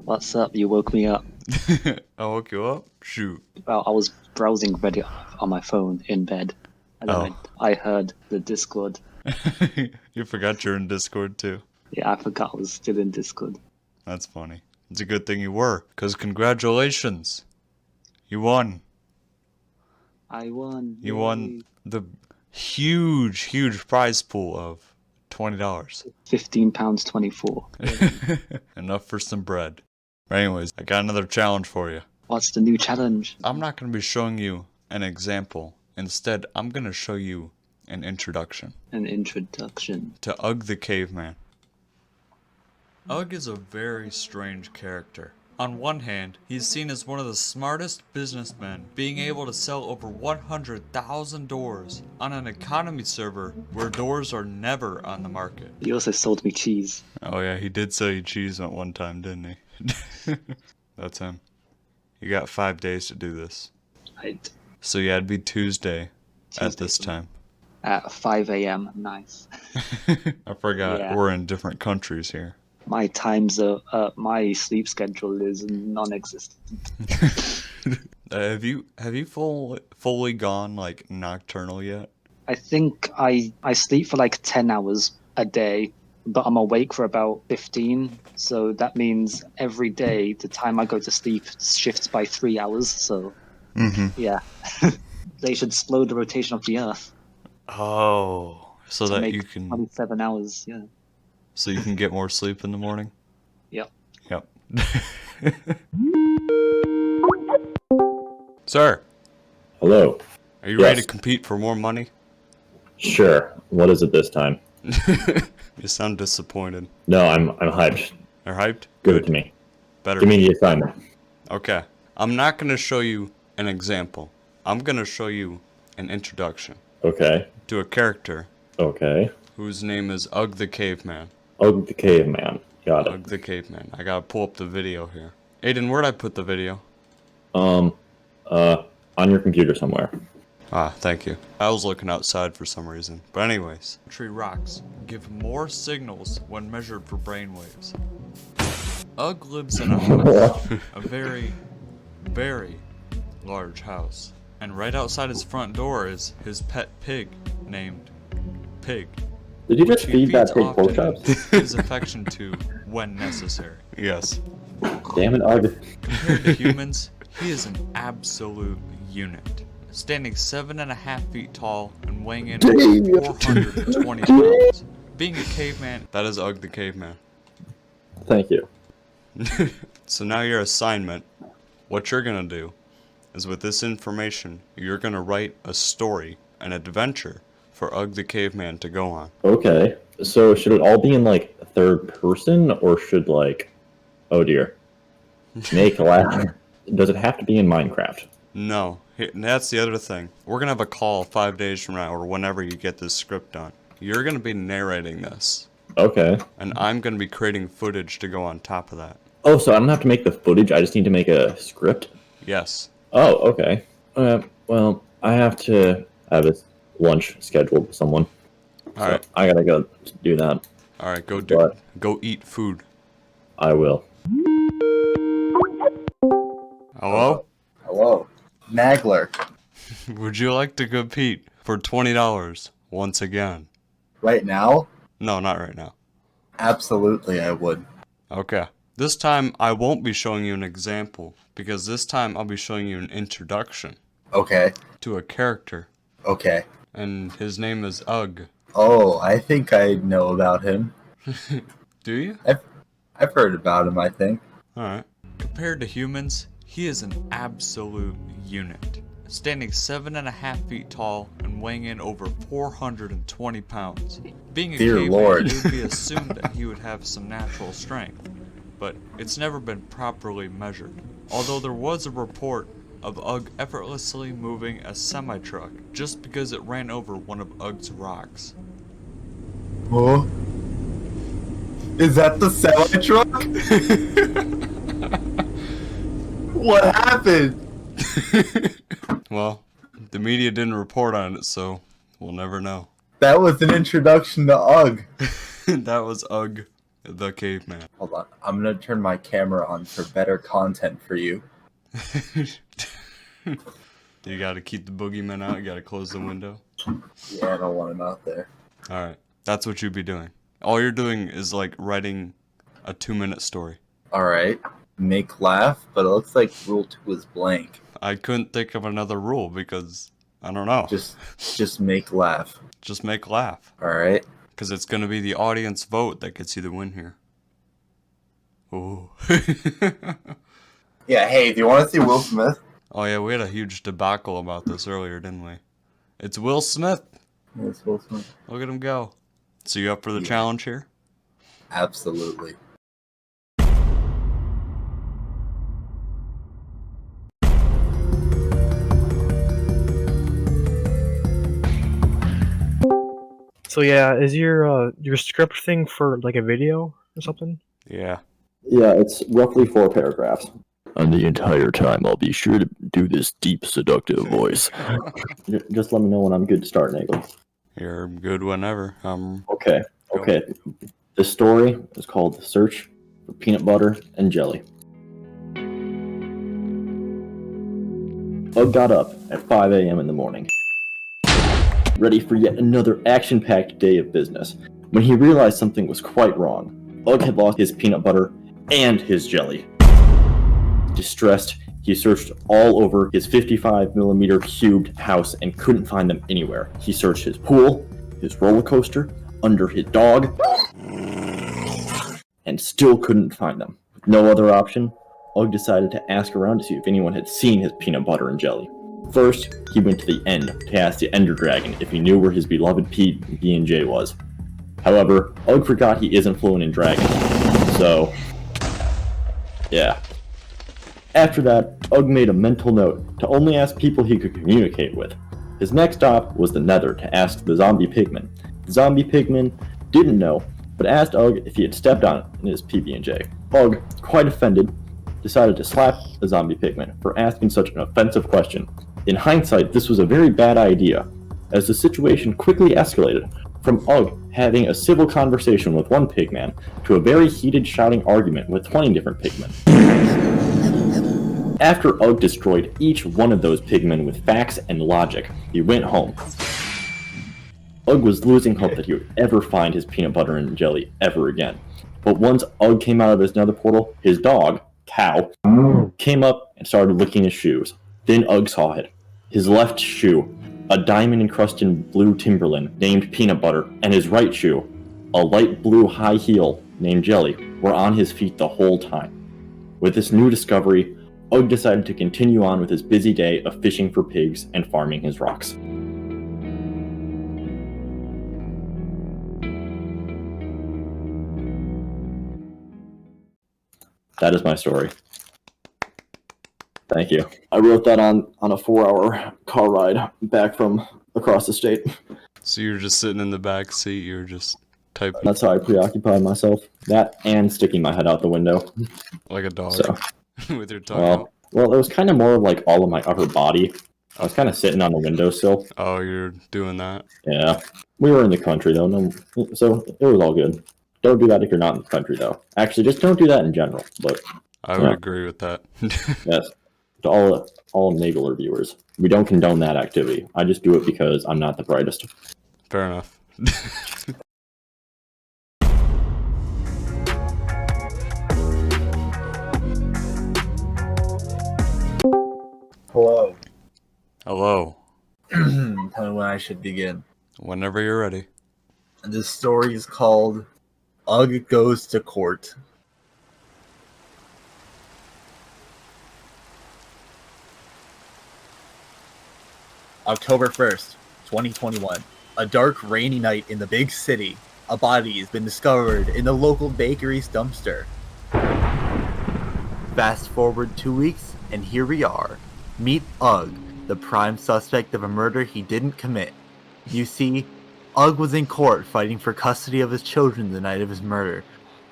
What's up? You woke me up. I woke you up? Shoot. Well, I was browsing Reddit on my phone in bed, and then Oh. I heard the Discord. You forgot you're in Discord too. Yeah, I forgot I was still in Discord. That's funny. It's a good thing you were, because congratulations. You won. I won. You Yay. won the huge prize pool of $20. £15.24. Enough for some bread. But anyways, I got another challenge for you. What's the new challenge? I'm not going to be showing you an example. Instead, I'm going to show you an introduction. An introduction. To Ugh the Caveman. Ugh is a very strange character. On one hand, he's seen as one of the smartest businessmen, being able to sell over 100,000 doors on an economy server where doors are never on the market. He also sold me cheese. Oh yeah, he did sell you cheese at one time, didn't he? That's him. You got 5 days to do this. Right. So yeah, it'd be Tuesday at this time. At 5 a.m. Nice. I forgot Yeah. we're in different countries here. My my sleep schedule is non-existent. Have you fully gone like nocturnal yet? I think I sleep for like 10 hours a day, but I'm awake for about 15. So that means every day the time I go to sleep shifts by 3 hours. So yeah, they should slow the rotation of the Earth Oh, so to that make you can 27 hours. Yeah. so you can get more sleep in the morning? Yep. Yep. Sir, Hello. are you ready Yes. to compete for more money? Sure. What is it this time? You sound disappointed. No, I'm hyped. Are hyped? Give it to me. Better. Give me the assignment. Okay. I'm not going to show you an example. I'm going to show you an introduction Okay. to a character Okay. whose name is Ugh the Caveman. Ugh the Caveman. Got it. Ugh the Caveman. I gotta pull up the video here. Aiden, where'd I put the video? On your computer somewhere. Ah, thank you. I was looking outside for some reason. But anyways, tree rocks give more signals when measured for brainwaves. Ugh lives in a house, a very large house. And right outside his front door is his pet pig named Pig. Did you just He feed that feeds pig pork often chops? his affection to when necessary. Yes. Damn it, Ugh. Compared to humans, he is an absolute unit. Standing 7.5 feet tall and weighing in over 420 pounds. Being a caveman, that is Ugh the Caveman. Thank you. So now your assignment, what you're gonna do, is with this information, you're gonna write a story, an adventure, for Ugh the Caveman to go on. Okay. So should it all be in like third person or should like oh dear. Make loud. Does it have to be in Minecraft? No, that's the other thing. We're gonna have a call 5 days from now, or whenever you get this script done. You're gonna be narrating this, Okay. and I'm gonna be creating footage to go on top of that. Oh, so I don't have to make the footage, I just need to make a script? Yes. Oh, okay. Well, I have to have a lunch scheduled with someone. All right. I gotta go do that. All right. Go But- Go eat food. I will. Hello. Hello. Nagler. Would you like to compete for $20 once again? Right now? No, not right now. Absolutely, I would. Okay. This time I won't be showing you an example because this time I'll be showing you an introduction Okay. to a character, Okay. and his name is Ugh. Oh, I think I know about him. Do you? I've heard about him, I think. Alright. Compared to humans, he is an absolute unit. Standing 7.5 feet tall and weighing in over 420 pounds. Being a Dear caveman, Lord. it would be assumed that he would have some natural strength, but it's never been properly measured. Although there was a report of Ugh effortlessly moving a semi-truck just because it ran over one of Ugh's rocks. Oh? Is that the semi-truck? What happened? Well, the media didn't report on it, so we'll never know. That was an introduction to Ugh. That was Ugh the caveman. Hold on. I'm gonna turn my camera on for better content for you. You gotta keep the boogeyman out, you gotta close the window. Yeah, I don't want him out there. Alright, that's what you'd be doing. All you're doing is like writing a 2-minute story. Alright. Make laugh, but it looks like rule 2 is blank. I couldn't think of another rule because, I don't know. Just make laugh. Just make laugh. Alright. Because it's gonna be the audience vote that gets you the win here. Ooh. Yeah, hey, do you want to see Will Smith? Oh yeah, we had a huge debacle about this earlier, didn't we? It's Will Smith. Yes, Will Smith. Look at him go. So you up for the Yeah. challenge here? Absolutely. So yeah, is your script thing for like a video or something? Yeah. Yeah, it's roughly 4 paragraphs. And the entire time, I'll be sure to do this deep, seductive voice. Just let me know when I'm good to start, Nagel. You're good whenever. Okay. The story is called Search for Peanut Butter and Jelly. Ugg got up at 5 a.m. in the morning, ready for yet another action-packed day of business, when he realized something was quite wrong. Ugg had lost his peanut butter and his jelly. Distressed, he searched all over his 55mm cubed house and couldn't find them anywhere. He searched his pool, his roller coaster, under his dog, and still couldn't find them. With no other option, Ugg decided to ask around to see if anyone had seen his peanut butter and jelly. First, he went to the end to ask the Ender Dragon if he knew where his beloved PB&J was. However, Ugg forgot he isn't fluent in Dragon, so yeah. After that, Ugg made a mental note to only ask people he could communicate with. His next stop was the Nether to ask the zombie pigman. The zombie pigman didn't know, but asked Ugg if he had stepped on it in his PB&J. Ugg, quite offended, decided to slap the zombie pigman for asking such an offensive question. In hindsight, this was a very bad idea, as the situation quickly escalated from Ugg having a civil conversation with one pigman to a very heated shouting argument with 20 different pigmen. After Ugg destroyed each one of those pigmen with facts and logic, he went home. Ugg was losing hope that he would ever find his peanut butter and jelly ever again. But once Ugg came out of his nether portal, his dog, Cow, came up and started licking his shoes. Then Ugg saw it. His left shoe, a diamond-encrusted blue Timberland named Peanut Butter, and his right shoe, a light blue high heel named Jelly, were on his feet the whole time. With this new discovery, Ugg decided to continue on with his busy day of fishing for pigs and farming his rocks. That is my story. Thank you. I wrote that on a 4-hour car ride back from across the state. So you're just sitting in the back seat, you're just typing That's how I preoccupied myself. That and sticking my head out the window. like a dog So, with your tongue out. well, it was kind of more of like all of my upper body. I was kind of sitting on the windowsill. Oh, you're doing that? Yeah. We were in the country though, so it was all good. Don't do that if you're not in the country though. Actually, just don't do that in general. But I would Yeah. agree with that. yes, to all Nagler viewers, we don't condone that activity. I just do it because I'm not the brightest. Fair enough. Hello. Hello. Tell me when I should begin. Whenever you're ready. This story is called Ugg Goes to Court. October 1st, 2021. A dark, rainy night in the big city. A body has been discovered in the local bakery's dumpster. Fast forward 2 weeks, and here we are. Meet Ugg, the prime suspect of a murder he didn't commit. You see, Ugg was in court fighting for custody of his children the night of his murder,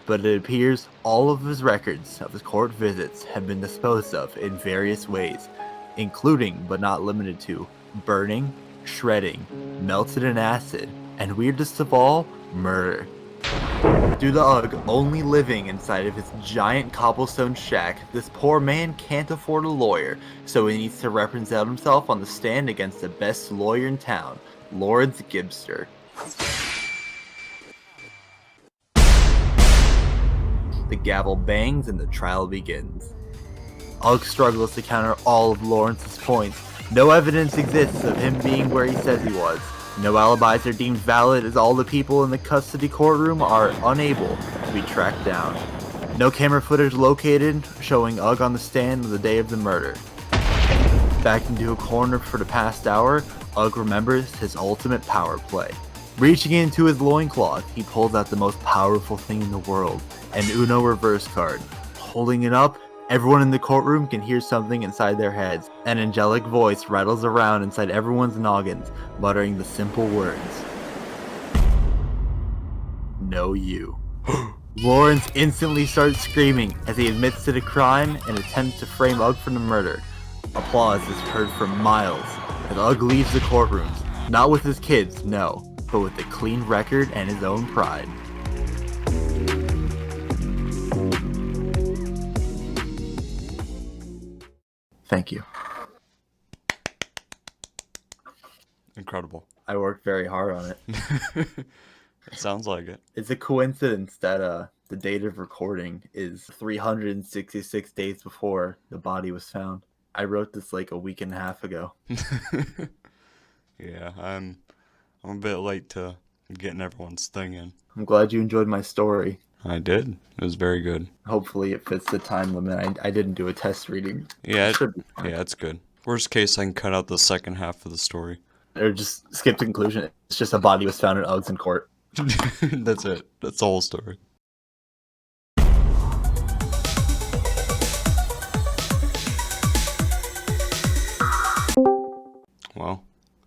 but it appears all of his records of his court visits have been disposed of in various ways, including but not limited to burning, shredding, melted in acid, and weirdest of all, murder. Due to Ugg only living inside of his giant cobblestone shack, this poor man can't afford a lawyer, so he needs to represent himself on the stand against the best lawyer in town, Lawrence Gibster. The gavel bangs and the trial begins. Ugg struggles to counter all of Lawrence's points. No evidence exists of him being where he says he was. No alibis are deemed valid as all the people in the custody courtroom are unable to be tracked down. No camera footage located showing Ugg on the stand on the day of the murder. Backed into a corner for the past hour, Ugg remembers his ultimate power play. Reaching into his loincloth, he pulls out the most powerful thing in the world, an Uno reverse card. Holding it up, everyone in the courtroom can hear something inside their heads. An angelic voice rattles around inside everyone's noggins, muttering the simple words, "No you." Lawrence instantly starts screaming as he admits to the crime and attempts to frame Ugg for the murder. Applause is heard for miles as Ugg leaves the courtrooms, not with his kids, no, but with a clean record and his own pride. Thank you. Incredible. I worked very hard on it. It sounds like it. It's a coincidence that the date of recording is 366 days before the body was found. I wrote this like a week and a half ago. Yeah, I'm a bit late to getting everyone's thing in. I'm glad you enjoyed my story. I did. It was very good. Hopefully it fits the time limit. I didn't do a test reading. Yeah, It should be fine. yeah, it's good. Worst case, I can cut out the second half of the story. Or just skip the conclusion. It's just a body was found in Uggs in court. That's it. That's the whole story. Well,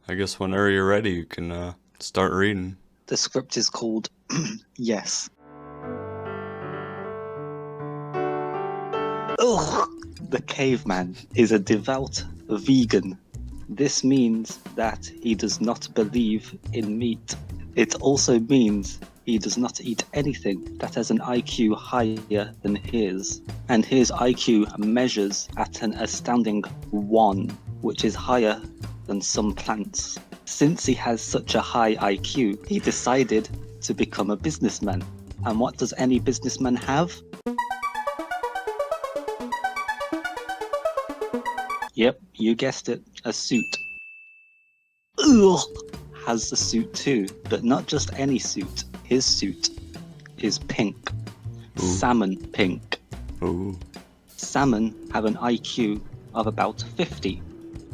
I guess whenever you're ready, you can start reading. The script is called Yes. Ugh the Caveman is a devout vegan. This means that he does not believe in meat. It also means he does not eat anything that has an IQ higher than his. And his IQ measures at an astounding 1, which is higher than some plants. Since he has such a high IQ, he decided to become a businessman. And what does any businessman have? Yep, you guessed it, a suit. Ugh, has the suit too, but not just any suit. His suit is pink. Ooh. Salmon pink. Ooh. Salmon have an IQ of about 50,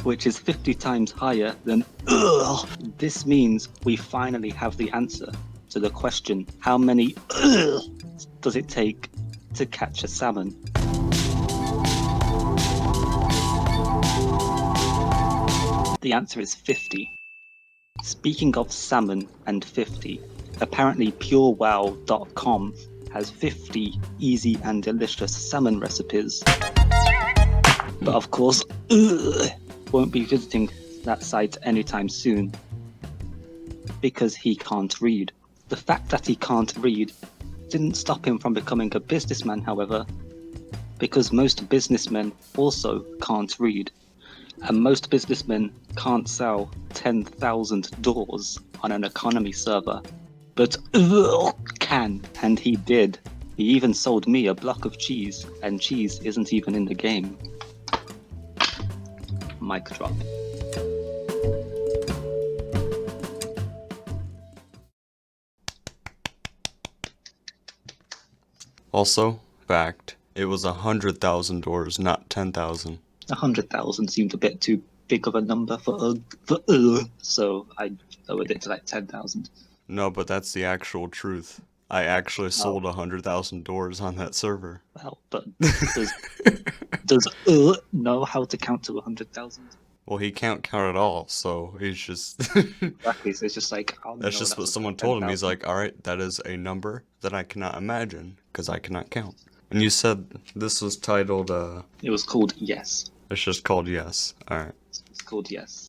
which is 50 times higher than ugh. This means we finally have the answer to the question, how many ugh does it take to catch a salmon? The answer is 50. Speaking of salmon and 50, apparently purewow.com has 50 easy and delicious salmon recipes. But of course, won't be visiting that site anytime soon because he can't read. The fact that he can't read didn't stop him from becoming a businessman, however, because most businessmen also can't read. And most businessmen can't sell 10,000 doors on an economy server. But can, and he did. He even sold me a block of cheese, and cheese isn't even in the game. Mic drop. Also, fact, it was 100,000 doors, not 10,000. 100,000 seemed a bit too big of a number for so I lowered it to like 10,000. No, but that's the actual truth. I actually sold 100,000 doors on that server. Well, but does know how to count to 100,000? Well, he can't count at all, so he's just... Exactly, so it's just like... That's just what someone told him. He's like, alright, that is a number that I cannot imagine, because I cannot count. And you said this was titled, It was called Yes. It's just called Yes. Alright. It's called Yes.